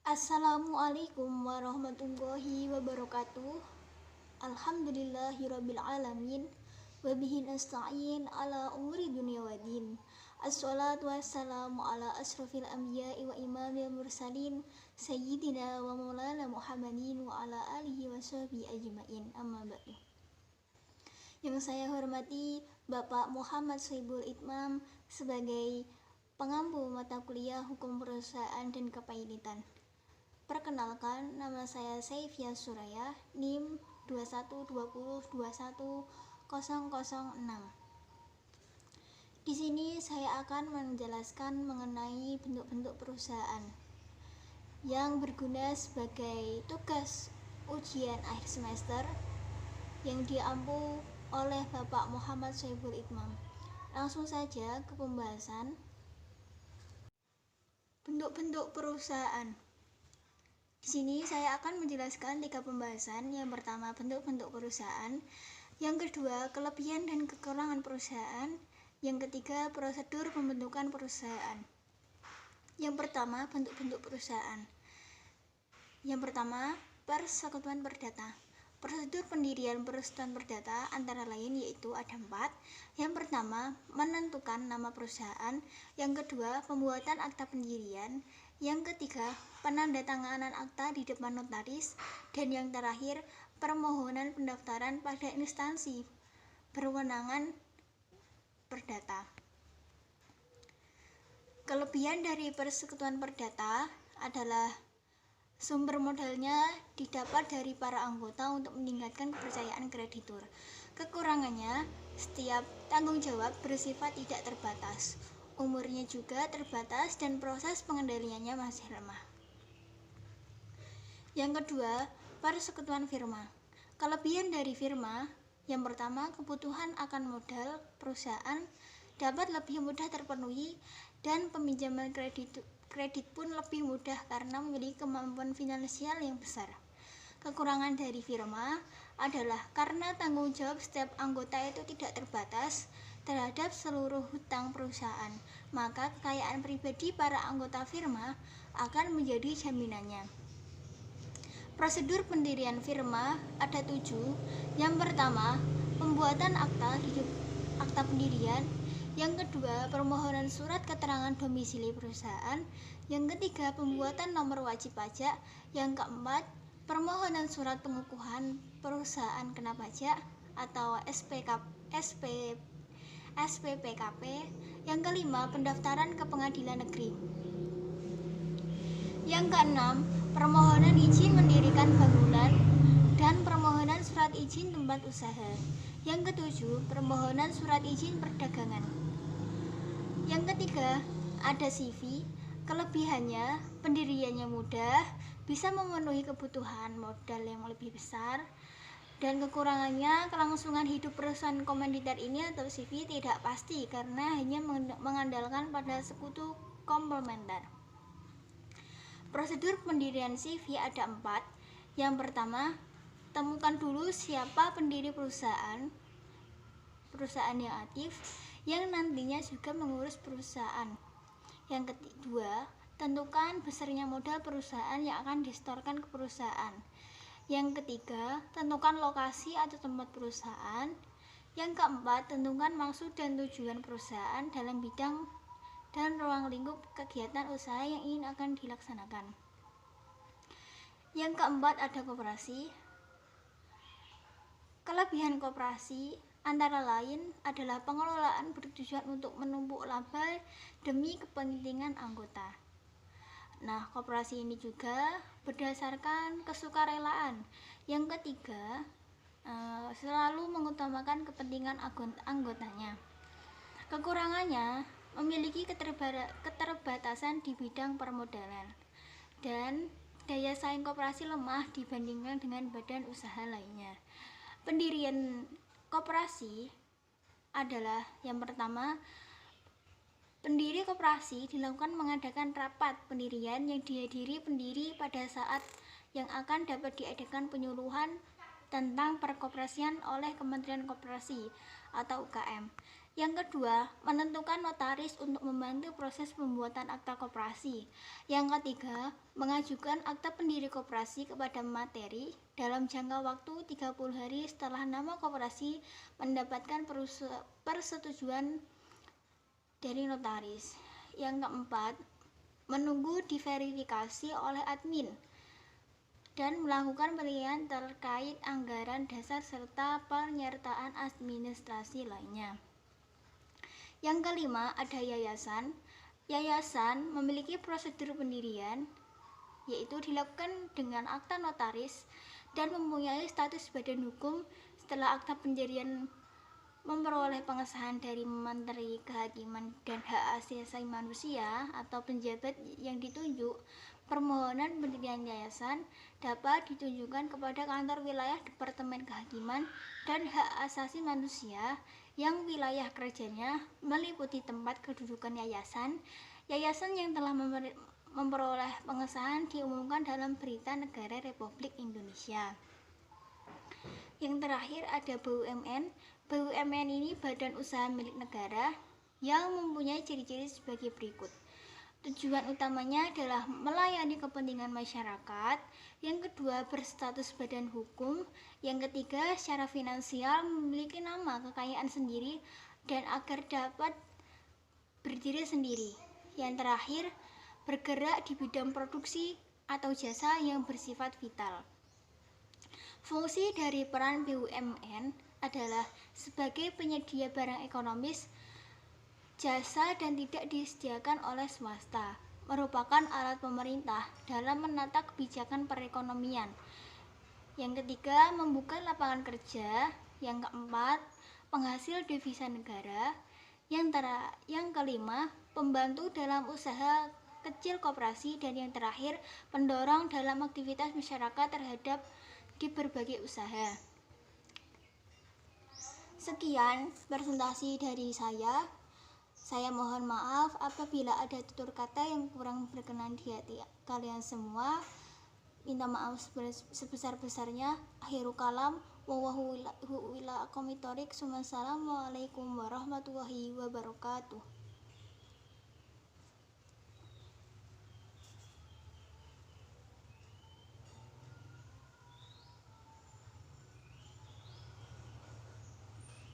Assalamualaikum warahmatullahi wabarakatuh. Alhamdulillahirabbil alamin wa bihi nasta'in ala umuri dunya waddin. Assalatu wassalamu ala asrofil anbiya'i wa imamil mursalin sayyidina wa maulana Muhammadin wa ala alihi wa sahbihi ajmain. Amma ba'du. Yang saya hormati Bapak Muhammad Sohibul Itmam sebagai pengampu mata kuliah Hukum Perusahaan dan Kepahititan. Perkenalkan, nama saya Saifia Suraya, NIM 2120210006. Di sini saya akan menjelaskan mengenai bentuk-bentuk perusahaan yang berguna sebagai tugas ujian akhir semester yang diampu oleh Bapak Muhammad Sohibul Itmam. Langsung saja ke pembahasan. Bentuk-bentuk perusahaan. Di sini saya akan menjelaskan 3 pembahasan. Yang pertama, bentuk-bentuk perusahaan. Yang kedua, kelebihan dan kekurangan perusahaan. Yang ketiga, prosedur pembentukan perusahaan. Yang pertama, bentuk-bentuk perusahaan. Yang pertama, persekutuan perdata. Prosedur pendirian persekutuan perdata antara lain yaitu ada 4. Yang pertama, menentukan nama perusahaan. Yang kedua, pembuatan akta pendirian. Yang ketiga, penandatanganan akta di depan notaris. Dan yang terakhir, permohonan pendaftaran pada instansi berwenangan perdata. Kelebihan dari persekutuan perdata adalah sumber modalnya didapat dari para anggota untuk meningkatkan kepercayaan kreditur. Kekurangannya, setiap tanggung jawab bersifat tidak terbatas. Umurnya juga terbatas dan proses pengendaliannya masih lemah. Yang kedua, persekutuan firma. Kelebihan dari firma, yang pertama, kebutuhan akan modal perusahaan dapat lebih mudah terpenuhi dan peminjaman kredit pun lebih mudah karena memiliki kemampuan finansial yang besar. Kekurangan dari firma adalah karena tanggung jawab setiap anggota itu tidak terbatas terhadap seluruh hutang perusahaan, maka kekayaan pribadi para anggota firma akan menjadi jaminannya. Prosedur pendirian firma ada 7. Yang pertama, pembuatan akta pendirian. Yang kedua, permohonan surat keterangan domisili perusahaan. Yang ketiga, pembuatan nomor wajib pajak. Yang keempat, permohonan surat pengukuhan perusahaan kena pajak atau SPPKP. Yang kelima, pendaftaran ke pengadilan negeri. Yang keenam, permohonan izin mendirikan bangunan dan permohonan surat izin tempat usaha. Yang ketujuh, permohonan surat izin perdagangan. Yang ketiga, ada CV. Kelebihannya, pendiriannya mudah, bisa memenuhi kebutuhan modal yang lebih besar. Dan kekurangannya, kelangsungan hidup perusahaan komanditer ini atau CV tidak pasti karena hanya mengandalkan pada sekutu komplementer. Prosedur pendirian CV ada 4. Yang pertama, temukan dulu siapa pendiri perusahaan yang aktif yang nantinya juga mengurus perusahaan. Yang kedua, tentukan besarnya modal perusahaan yang akan disetorkan ke perusahaan. Yang ketiga, tentukan lokasi atau tempat perusahaan. Yang keempat, tentukan maksud dan tujuan perusahaan dalam bidang dan ruang lingkup kegiatan usaha yang ingin akan dilaksanakan. Yang keempat, ada koperasi. Kelebihan koperasi antara lain adalah pengelolaan bertujuan untuk menumpuk laba demi kepentingan anggota. Nah, koperasi ini juga berdasarkan kesukarelaan. Yang ketiga, selalu mengutamakan kepentingan anggotanya. Kekurangannya, memiliki keterbatasan di bidang permodalan dan daya saing koperasi lemah dibandingkan dengan badan usaha lainnya. Pendirian koperasi adalah yang pertama, pendiri koperasi dilakukan mengadakan rapat pendirian yang dihadiri pendiri pada saat yang akan dapat diadakan penyuluhan tentang perkoperasian oleh Kementerian Koperasi atau UKM. Yang kedua, menentukan notaris untuk membantu proses pembuatan akta koperasi. Yang ketiga, mengajukan akta pendiri koperasi kepada materi dalam jangka waktu 30 hari setelah nama koperasi mendapatkan persetujuan dari notaris. Yang keempat, menunggu diverifikasi oleh admin dan melakukan penilaian terkait anggaran dasar serta penyertaan administrasi lainnya. Yang kelima, ada yayasan. Yayasan memiliki prosedur pendirian, yaitu dilakukan dengan akta notaris dan mempunyai status badan hukum setelah akta pendirian memperoleh pengesahan dari Menteri Kehakiman dan Hak Asasi Manusia atau penjabat yang ditunjuk. Permohonan pendirian yayasan dapat ditunjukkan kepada kantor wilayah Departemen Kehakiman dan Hak Asasi Manusia yang wilayah kerjanya meliputi tempat kedudukan yayasan. Yayasan yang telah memperoleh pengesahan diumumkan dalam Berita Negara Republik Indonesia. Yang terakhir ada BUMN. BUMN ini badan usaha milik negara yang mempunyai ciri-ciri sebagai berikut. Tujuan utamanya adalah melayani kepentingan masyarakat. Yang kedua, berstatus badan hukum. Yang ketiga, secara finansial memiliki nama kekayaan sendiri dan agar dapat berdiri sendiri. Yang terakhir, bergerak di bidang produksi atau jasa yang bersifat vital. Fungsi dari peran BUMN adalah sebagai penyedia barang ekonomis, jasa dan tidak disediakan oleh swasta, merupakan alat pemerintah dalam menata kebijakan perekonomian. Yang ketiga, membuka lapangan kerja. Yang keempat, penghasil devisa negara. Yang kelima, pembantu dalam usaha kecil koperasi. Dan yang terakhir, pendorong dalam aktivitas masyarakat terhadap di berbagai usaha. Sekian presentasi dari saya. Saya mohon maaf apabila ada tutur kata yang kurang berkenan di hati kalian semua. Minta maaf sebesar-besarnya. Akhirul kalam. Wassalamualaikum warahmatullahi wabarakatuh.